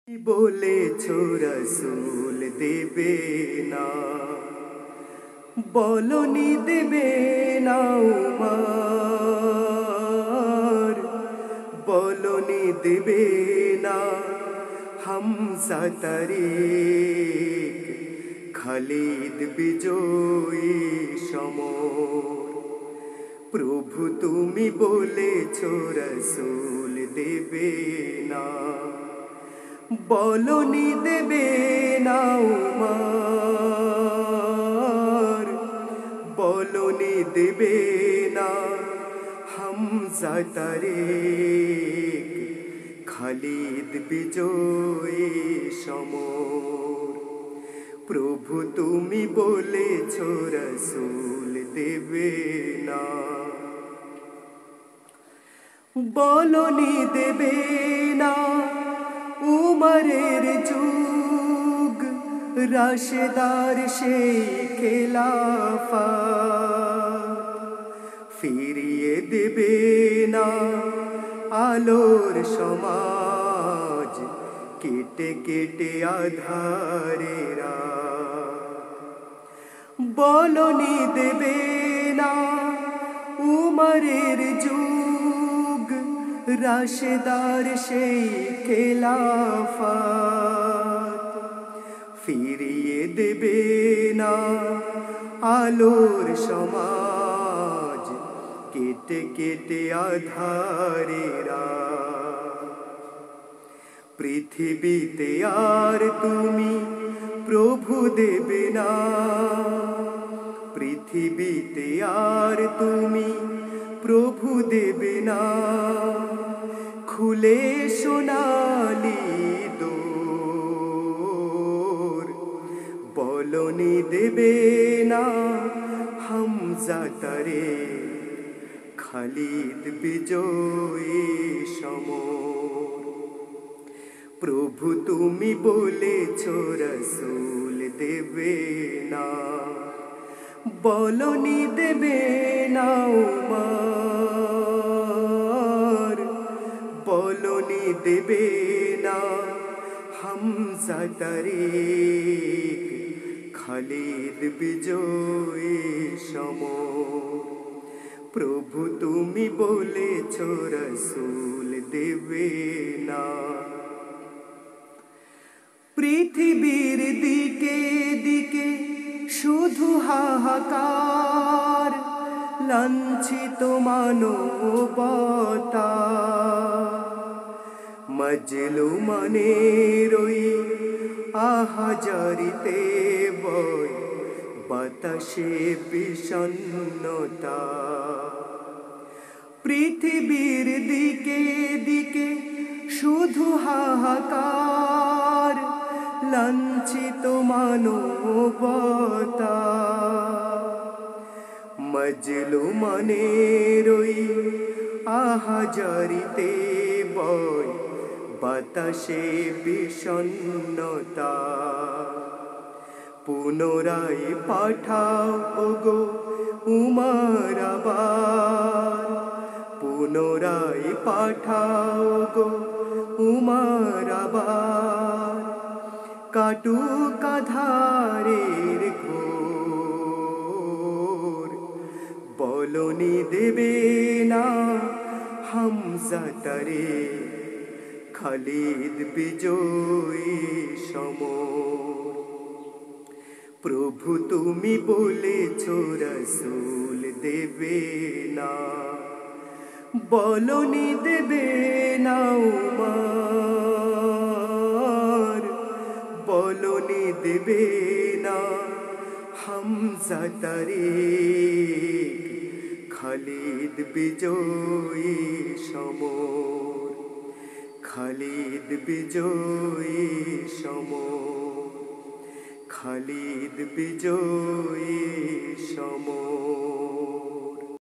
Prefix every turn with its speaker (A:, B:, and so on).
A: বলেছো রসুল দেবে না, বলনি দেবে না উমর, বলনি দেবে না হামজা তারিক, খালিদ বিজয়ী সমর। প্রভু তুমি বলেছো রসুল দেবে না, বলনি দেবে না উমর, বলনি দেবে না হামজা তারিক, খালিদ বিজয়ী সমর। প্রভু তুমি বলেছো রসুল দেবে না, বলনি দেবে না উমরের যুগ, রাশেদার সেই খেলাফত, ফিরিয়ে দেবে না আলোর সমাজ, কেটে কেটে আধারে রাত। বলনি দেবে না উমরের যুগ, রাশেদার সেই খেলাফত, ফিরিয়ে দেবে না আলোর সমাজ, কেটে কেটে আধারে রাত। পৃথিবীতে আর তুমি প্রভু দেবে না, পৃথিবীতে আর তুমি প্রভু দেবে না, খুলে সোনালি দোর। বলনি দেবে না হামজা তারিক, খালিদ বিজয়ী সমর। প্রভু তুমি বলেছো রসুল দেবে না, বলনি দেবে না উমর, বলনি দেবে না হামজা তারিক, খালিদ বিজয়ী সমর। প্রভু তুমি বলেছো রসুল দেবে না। পৃথিবীর দিকে দিকে শুধু হাহাকার, লাঞ্ছিত মানবতা, মজলুমানের ওই আহাজারিতে বয় বাতাসে বিষণ্ণতা। পৃথিবীর দিকে দিকে শুধু হাহাকার, লাঞ্ছিত মানবতা, মজলুমানের ওই আহাজারিতে বয় বাতাসে বিষণ্ণতা। পুনরায় পাঠাও ওগো উমর আবার, পুনরায় পাঠাও গো উমর আবার, কাটুক আধারের ঘোর। বলনি দেবে না হামজা তারিক, খালিদ বিজয়ী সমর। প্রভু তুমি বলেছো রসুল দেবে না, বলনি দেবে না উমর, বলনি দেবে না হামজা তারিক, খালিদ বিজয়ী সমর। খালিদ বিজয়ী সমর, খালিদ বিজয়ী সমর।